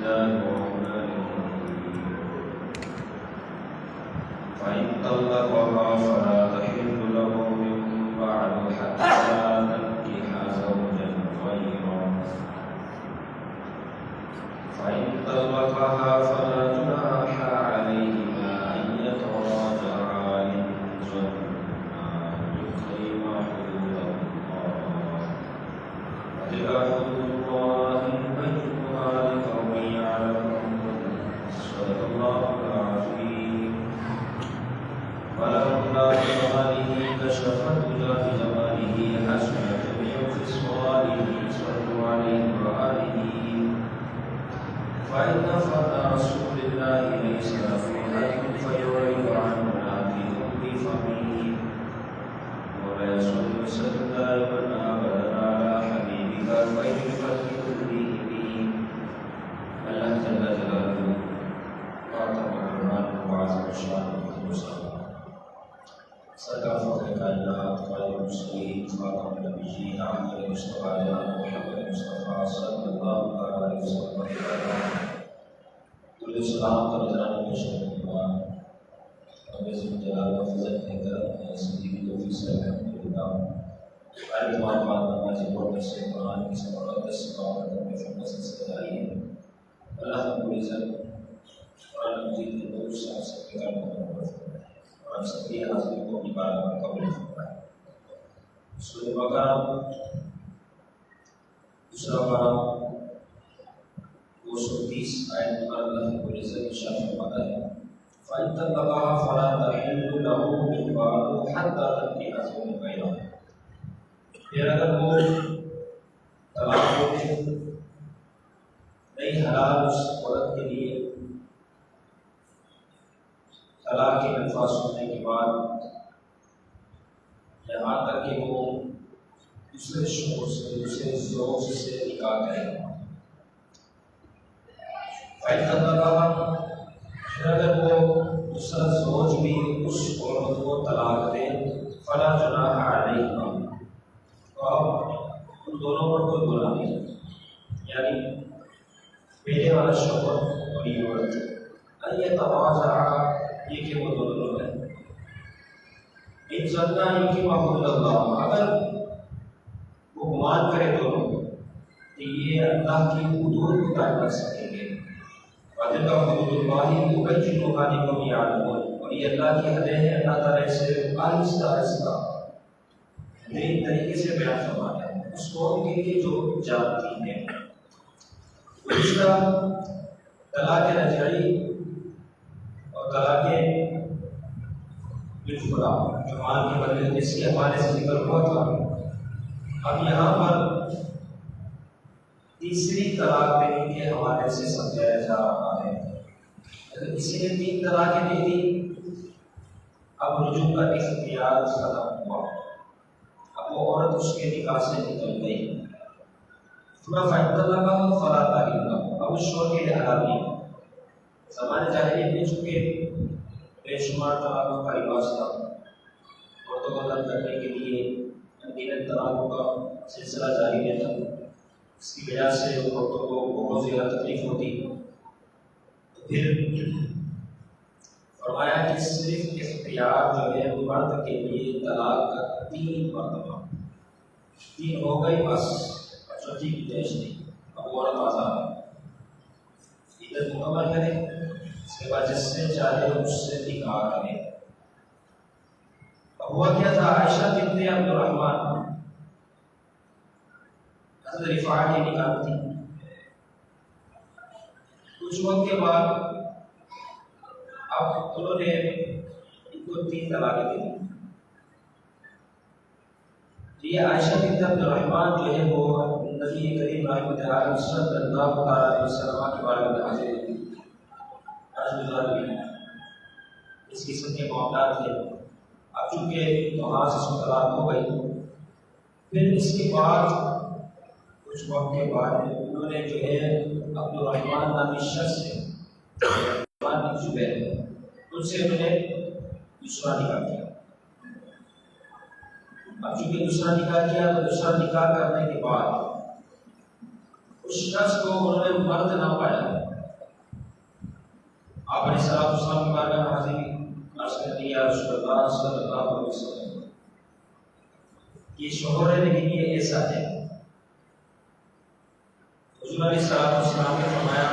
الله الرحمن الرحيم فإن طلقها فلا تحل له من بعد حتى تنكح زوجا غيره فإن طلقها فلا جناح عليهما أن يتراجعا إن ظنا أن يقيما حدود الله وتلك حدود الله يبينها لقوم يعلمون صدق الله العظيم ولولا جماله كشفت وجاه جماله حسن جميع خصاله صلوا عليه وآله فإن فضل رسول الله ليس في حد فيعرض عن ناقض بفمه ولا يصل سدا أبدا على حبيبك خير الخلق كلهم الله جل جلاله وعظم قرآنه وعظم شانه وصلى سرکار فخر کائنات قائد المرسلین خاتم النبیین احمد مصطفیٰ محمد مصطفیٰ صلی اللہ علیہ وسلم درود سلام کا نذرانہ پیش کرنے کے بعد رب عزت جلال و فضل کے کرم ہے زندگی توفیق سے الحمدللہ آج تمام بات نماز پڑھنے سے قرآن کی مقدس بات میں فہم سے جاری ہے اللہ رب العزت قرآن مجید کے نور سے سب کے کام کو اور سبھی حاضرین کو اپنی بارگاہ میں قبول فرمائے۔ سورۃ بقرہ دوسرا پارہ 230 آیت پر اللہ رب العزت ارشاد فرماتا ہے فَإِن طَلَّقَهَا فَلَا تَحِلُّ لَهُ مِن بَعْدُ حَتَّىٰ تَنكِحَ زَوْجًا غَيْرَهُ۔ پھر اگر وہ طلاق ہو دے نہیں حلال اس عورت کے لیے طلاق کے الفاظ سننے کے بعد یہاں تک کہ وہ دوسرے شوہر سے دوسرے زوج سے نکاح کرے پھر اگر وہ دوسرا زوج بھی اس عورت کو طلاق دے فلا جناح علیہما تو اب ان دونوں پر کوئی گناہ نہیں یعنی پہلے والا شوہر اور یہ عورت ان یتراجعا یہ کہ وہ دونوں لوگ ہیں ان ظنا یقیما حدود اللہ اگر وہ گمان کرے دونوں کہ یہ اللہ کی حدود کو طے کر سکیں گے وَتِلْكَ حُدُودُ اللَّهِ يُبَيِّنُهَا لِقَوْمٍ يَعْلَمُونَ اور یہ اللہ کی حدیں ہیں اللہ تعالیٰ اسے آہستہ آہستہ نئے طریقے سے بیان فرماتا ہے اس قوم کے لیے جو جانتی ہیں دوسرا طلاق رجعی اور طلاق بالخلا جو مال کے بدلے جس کے حوالے سے ذکر ہوا تھا اب یہاں پر تیسری طلاق دینے کے حوالے سے سمجھایا جا رہا ہے اگر کسی نے 3 طلاقیں دے دی اب رجوع کا اختیار ختم ہوا اب وہ عورت اس کے نکاح سے نکل گئی فَإِن طَلَّقَهَا فَلَا تَحِلُّ لَهُ اب اس شوہر کے لیے حلال نہیں زمانے جاہلیت میں چونکہ بے شمار طلاقوں کا رواج تھا عورتوں کو طلاق کرنے کے لیے انگیزت طلاقوں کا سلسلہ جاری رہتا اس کی وجہ سے عورتوں کو بہت زیادہ تکلیف ہوتی تو پھر فرمایا کہ صرف اختیار جو ہے مرد کے لیے طلاق کا 3 مرتبہ 3 ہو گئی بس چوتھی گنجائش نہیں اب عورت آزاد ہے عدت مکمل کرے اس کے بعد جس سے چاہے اس سے نکاح کرے اب ہوا کیا تھا عائشہ بنت عبد الرحمن حضرت رفاعہ کی نکاح تھی کچھ وقت کے بعد اب انہوں نے ان کو 3 طلاقیں دی یہ عائشہ بنت عبد الرحمن جو ہے وہ نبی کریم رحمۃ اللہ صلی اللہ علیہ وسلم کے بارے میں حاضر اس قسم کے معاملات تھے اب چونکہ وہاں سے طلاق ہو گئی پھر اس کے بعد کچھ وقت کے بعد انہوں نے جو ہے عبد الرحمن نامی شخص سے زبیر ان سے انہوں نے دوسرا نکاح کیا اب چونکہ دوسرا نکاح کیا تو دوسرا نکاح کرنے کے بعد اس شخص کو انہوں نے مرد نہ پایا آپ علیہ السلام کی بارگاہ میں حاضر عرض کرتے ہیں یا رسول اللہ صلی اللہ علیہ وسلم یہ شوہر ہے لیکن یہ ایسا ہے. حضور علیہ السلام نے فرمایا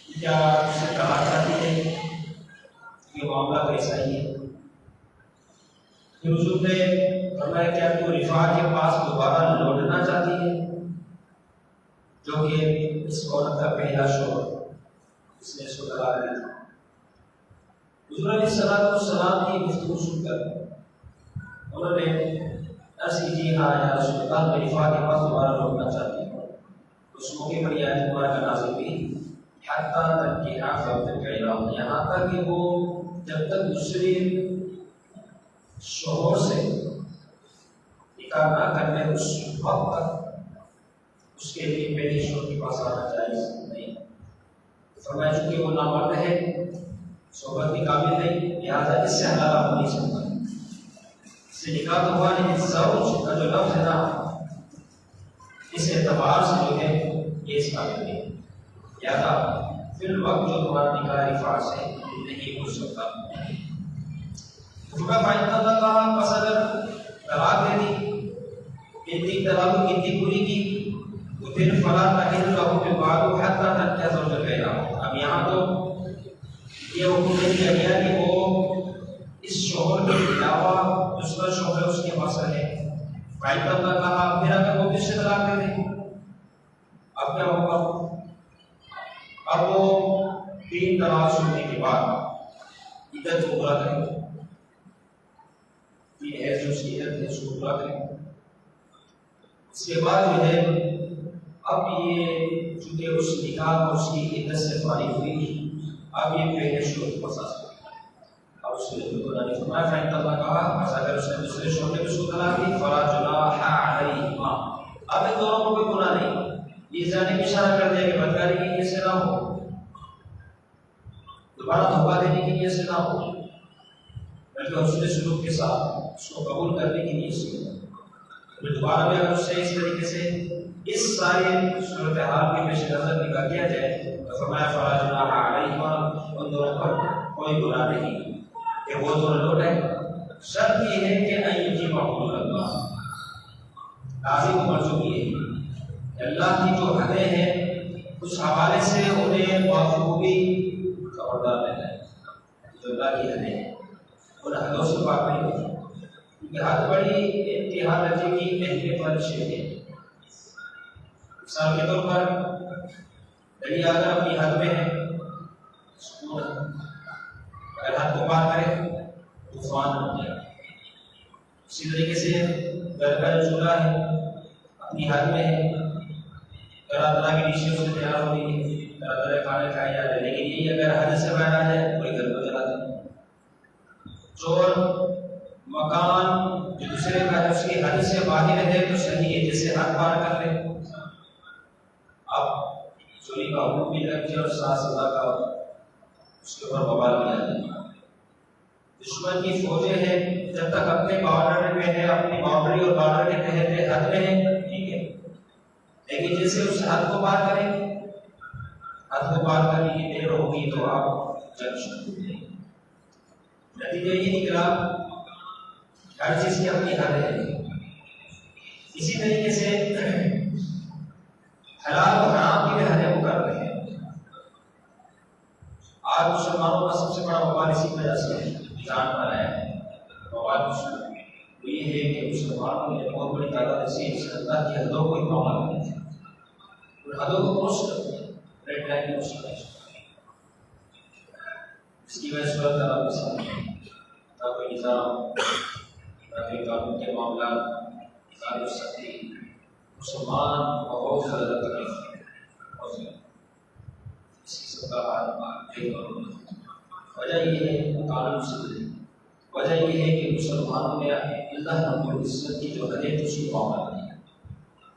کیا اس سے کہا چاہتی ہے کہ معاملہ کیسا ہی ہے. پھر حضور نے فرمایا کیا تو رفاع کے پاس دوبارہ لوٹنا چاہتی ہے جو کہ اس عورت کا پہلا شوہر اس نے اس کو طلاق دی تھی. حضور علیہ السلام کی گفتگو سن کر انہوں نے عرض کی جی ہاں یا رسول اللہ میں رفاع کے پاس دوبارہ لوٹنا چاہتی ہوں. اس موقع پر یہ آیت مبارکہ نازل ہوئی حتیٰ تنکحا زوجها یہاں تک کہ وہ جب تک دوسرے شوہر سے نکاح نہ کرنے اس وقت تک اس کے لیے پہلے شوہر کے پاس آنا جائز نہیں. فرمایا چونکہ وہ نامرد ہے صحبت کی قابل نہیں لہٰذا اس سے حلال ہو نہیں سکتا. اس سے نکاح تو ہوا نہیں زوج کا جو لفظ ہے نا اس اعتبار سے جو ہے یہ اس قابل نہیں لہٰذا فی الوقت جو تمہارا نکاح رفاع سے نہیں ہو سکتا. پس اگر طلاق دے دی اتنی طلاق اتنی پوری کی تو پھر فلا تحل له من بعد حتى تنكح زوجا غيره. اب یہاں تو یہ حکم دے دیا گیا کہ وہ اس شوہر کے علاوہ دوسرا شوہر اس کے پاس رہے. فائدہ اللہ کہا پھر اگر وہ کس سے طلاق دے دے اب کیا ہوگا. اب وہ 3 طلاق سننے کے بعد عدت کو پورا کریں گے. یہ ہے جو عدت ہے اس کو پورا کریں گے. اس کے بعد جو ہے اب یہ چونکہ اس نکاح اور اس کی عدت سے فارغ ہوئی اب یہ پہلے شوہر کے پاس آ سکتا ہے. اب اس نے قرآن نے فرمایا فإن اللہ کہا بس اگر اس نے دوسرے شوہر نے اس کو طلاق دی فلا جناح علیہما. اب ان دونوں کو کوئی گناہ نہیں. یہ جانے کی اشارہ کر دیا کہ بدکاری کی نیت سے نہ ہو دوبارہ دھوکہ دینے کی نیت سے نہ ہو بلکہ حسن سلوک کے ساتھ اس کو قبول کرنے کی نیت سے پھر دوبارہ بھی اگر اس سے اس طریقے سے اس ساری صورتحال کے پیش نظر نکاح کیا جائے تو فرمایا فلا جناح علیہما ان دونوں پر کوئی گناہ نہیں کہ وہ دونوں لوٹیں. شرط یہ ہے کہ ان یجمعوا اللہ قاضی کو منظور یہ ہے کہ اللہ کی جو حدیں ہیں اس حوالے سے انہیں بخوبی خبردار رہنا ہے. جو اللہ کی حدیں ہیں ان حدوں سے پاک نہیں ہوتی کیونکہ حد بڑی انتہا درجے کی اہمیت والی شے ہے. مثال کے طور پر دریا اگر اپنی حد میں ہے سکون اگر حد کو پار کرے طوفان بن جائے. اسی طریقے سے گھر کا جو چولہا ہے اپنی حد میں ہے طرح طرح کی ڈشیں سے تیار ہو رہی ہے طرح طرح کھانے کھائے جا رہے ہیں لیکن یہ اگر حد سے باہر آ جائے پورے گھر کو جلا دیں. چور مکان جو دوسرے کا ہے اس کی حد سے باہر ہے تو صحیح ہے جیسے حد پار کر لے. اب چوری کا حکم بھی لگ جائے اور ساتھ سزا کا اس کے اوپر بوال بھی آ جائے. دشمن کی فوجیں ہیں جب تک اپنے بارڈر میں ہے اپنی باؤنڈری اور بارڈر کے تحت حد میں ہے ٹھیک ہے لیکن جیسے اس حد کو پار کریں حد کو پار کرنے کی دیر ہوگی تو آپ جنگ شروع ہو جائیں گے. نتیجہ یہ نکلا ہر چیز کی اپنی حد ہے. اسی طریقے سے حلال و حرام کی بھی حدیں مقرر ہیں. آج مسلمانوں کا سب سے بڑا وبال اسی وجہ سے جان پر ہے. وبال وہ یہ ہے کہ مسلمانوں نے بہت بڑی تعداد سے اللہ کی حدوں کو ہی پامال کیا ہے اور حدوں کو کروس کرتے ہیں ریڈ لائن کروس کرتے ہیں. اس کی وجہ سے اللہ تعالیٰ کے سامنے نہ کوئی نظام نہ کوئی قانون کے معاملات نکال ہو سکتی. مسلمان بہت زیادہ تکلیف ہے بہت زیادہ. اس کی سب کا حال وجہ یہ ہے قانون سے وجہ یہ ہے کہ مسلمانوں نے اللہ رب العزت کی جو حدیں اس کو پامال کی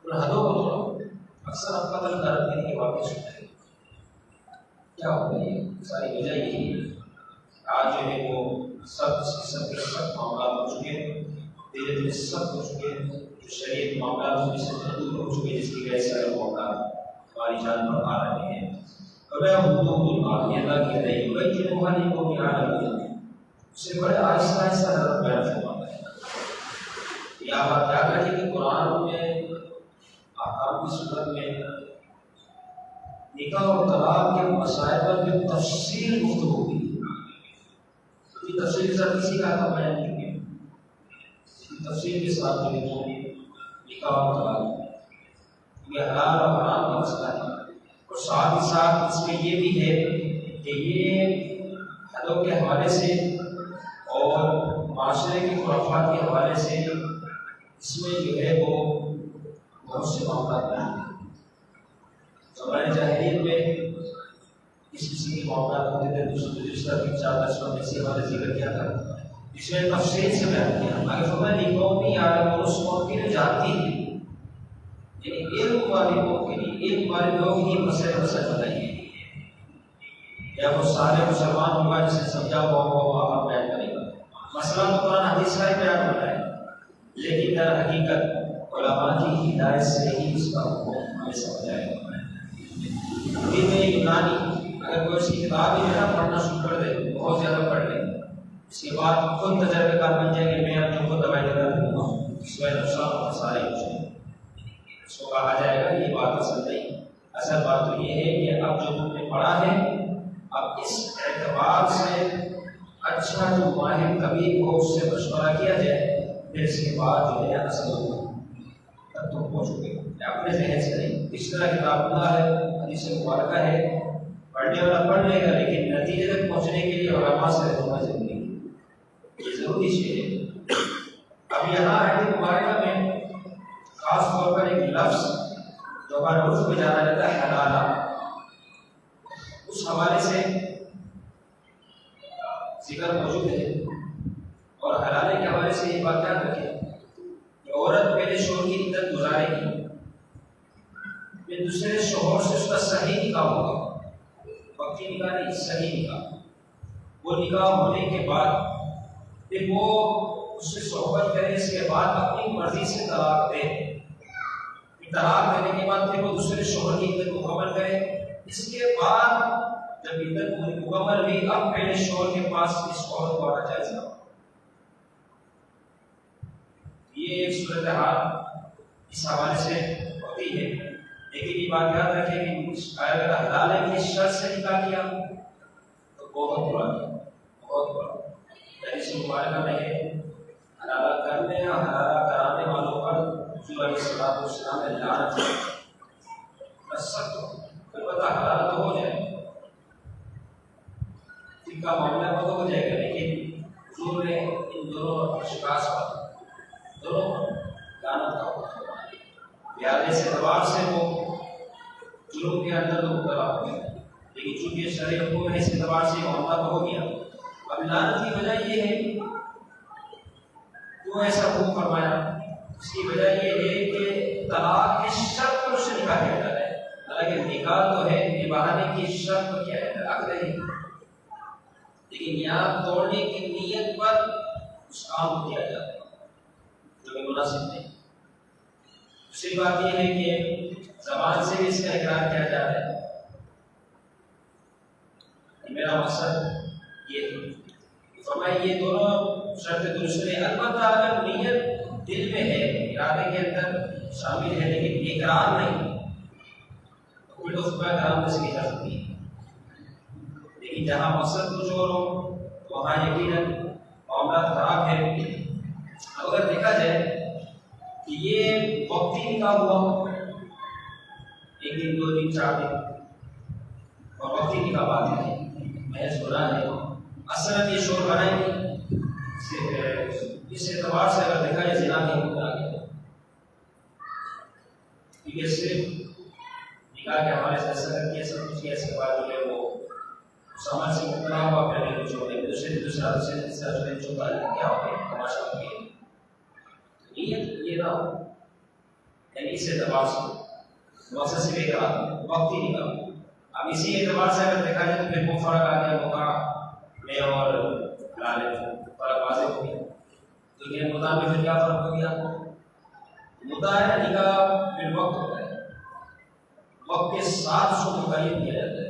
ان حدوں کو توڑا. اکثر آپ قتل کرنے کے واقع سنتے ہیں کیا ہو رہی ہے. ساری وجہ یہی ہے آج جو ہے وہ سب کے سب معاملات ہو چکے ہیں دھیرے دھیرے سب ہو چکے ہیں جو شریعت معاملات سے دور ہو چکے جس کی وجہ سے سارے معاملات ہماری جان پر آ رہے ہیں. وَمَا حُدُودُ اللَّهِ، یہ اللہ کہتے ہیں يُبَيِّنُهَا لِقَوْمٍ يَعْلَمُونَ، اس سے بڑے آہستہ آہستہ حضرت بیان فرماتا ہے۔ یہ آپ یاد رکھیں کہ قرآن میں احکام کی صورت میں نکاح اور طلاق کے مسائل پر بھی تفصیل گفتگو کی، تفصیل کے ساتھ کسی کا بیان نہیں کیا، تفصیل کے ساتھ جو نکاح اور طلاق یہ حلال اور حرام کا مسئلہ ہے، اور ساتھ ہی ساتھ اس میں یہ بھی ہے کہ یہ حدوں کے حوالے سے اور معاشرے کے خرافات کے حوالے سے اس میں جو ہے وہ بہت سے معاملات ہیں۔ زمانۂ جاہلیت میں کسی کے معاملات ہوتے تھے، دوسرا 3-4 میں سے ہمارے ذکر کیا تھا، اس میں تفصیل سے بیان کیا۔ اگر فرمایا قومی عالم اس قوم کی جو جانتی ہے، یعنی علم والے لوگ کے لیے، علم والے لوگ ہی مسئلے بتائیے، یا وہ سارے مسلمان ہوگا جسے سمجھا ہوا وہ آپ بیان کرے گا۔ مسئلہ تو قرآن حدیث کا ہی بیان ہوتا ہے، لیکن در حقیقت علماء کی ہدایت سے ہی اس کا ہمیں سمجھ آئے گا۔ دین یونانی اگر کوئی اس کی کتاب ہی ہے نا پڑھنا شروع کر دے، بہت زیادہ پڑھ لے، اس کے بعد خود تجربے کار بن جائے کہ میں اپنے کو دوائی لگا دوں گا، اس میں نقصان اور خسارے ہو جائیں، اس کو کہا جائے گا یہ بات اصل نہیں۔ اصل بات تو یہ ہے کہ اب جو تم نے پڑھا ہے، اب اس اعتبار سے اچھا جو ماہر طبیب کو اس سے مشورہ کیا جائے، پھر اس کے بعد جو ہے اصل ہوگا، تب تم پہنچو گے اپنے ذہن سے نہیں۔ اس طرح کتاب اللہ ہے، حدیث مبارکہ ہے، پڑھنے والا پڑھ لے گا، لیکن نتیجے تک پہنچنے کے لیے علماء سے ہونا ضروری ہے، یہ ضروری چیز ہے۔ اب یہاں حدیث مبارکہ میں خاص طور پر ایک لفظ جو ہر عرف میں جانا جاتا ہے حلالہ، اس حوالے سے ذکر موجود ہے، اور حلالے کے حوالے سے یہ بات یاد رکھیں کہ عورت پہلے شوہر کی عدت گزارے گی، پھر دوسرے شوہر سے اس کا صحیح نکاح ہوگا، وقتی نکاح نہیں، صحیح نکاح۔ وہ نکاح ہونے کے بعد پھر وہ اس سے صحبت کرے، اس کے بعد اپنی مرضی سے طلاق دے، طلاق دینے کے بعد پھر وہ دوسرے شوہر کی عدت مکمل کرے، اس کے بعد جب عدت مکمل ہوئی اب پہلے شوہر کے پاس اس عورت کو آنا جائز نہ، یہ ایک صورتحال اس حوالے سے ہوتی ہے۔ لیکن یہ بات یاد رکھیں کہ اگر حلال ہے کہ شرط سے نکاح کیا تو بہت برا ہے، بہت برا۔ حدیث مبارکہ میں ہے حلال کرنے یا حلال کرانے والوں پر حضور علیہ السلام نے لعنت کی، بس سخت ہو البتہ حلال تو ہو جائے، ان کا معاملہ تو ہو جائے گا، لیکن حضور نے ان دونوں اشخاص پر دونوں لعنت کا لہٰذا اس اعتبار سے وہ جرم کے اندر تو مبتلا ہو گیا، لیکن چونکہ شرعی حکم ہے اس اعتبار سے معاملہ تو ہو گیا۔ اب لعنت کی وجہ یہ ہے کیوں ایسا حکم فرمایا، اس کی وجہ یہ ہے کہ طلاق کی شرط پر سے نکاح کیا جاتا ہے، حالانکہ نکاح تو ہے نبھانے کی شرط پر کیا جاتا ہے، عقد ہے، لیکن یہاں توڑنے کی نیت پر اس کام کو کیا جاتا ہے جو کہ مناسب نہیں۔ دوسری بات یہ ہے کہ زبان سے بھی اس کا اقرار کیا جا رہا ہے، میرا مقصد یہ ہے فرمایا یہ دونوں شرط درست ہے، البتہ اگر نیت دل میں ہے، ارادے کے اندر شامل ہے لیکن اقرار نہیں تو پھر اس پر کلام سے کی جا سکتی ہے، لیکن جہاں مقصد کچھ اور ہو وہاں یقیناً معاملات خراب ہے۔ اگر دیکھا جائے کہ یہ وقتی نکاح ہوا، ایک دن 2 دن 4 دن، اور وقتی نکاح بات ہے محض گناہ ہے، اصل یہ شور بنائیں گے، اس اعتبار سے اگر دیکھا جائے زنا نہیں ہوتا ہے، کیونکہ صرف نکاح کے حوالے سے ایسا کیا سب کچھ کیا، اس کے بعد جو ہے وہ سمجھ سے مبتلا ہوا، پہلے کچھ ہونے دوسرا چھوٹا کیا ہو گیا تماشا ہو گیا، نیت یہ نہ ہو، یعنی اس اعتبار سے مقصد سے بھی کہا وقتی نکاح۔ اب اسی اعتبار سے اگر دیکھا جائے تو پھر وہ فرق آ گیا مکاح میں اور حلال میں، فرق واضح ہو گیا، تو یہ مکاح میں پھر کیا فرق ہو گیا، مکاح ہے نکاح پھر وقت ہوتا ہے، وقت کے ساتھ اس کو مقید کیا جاتا ہے،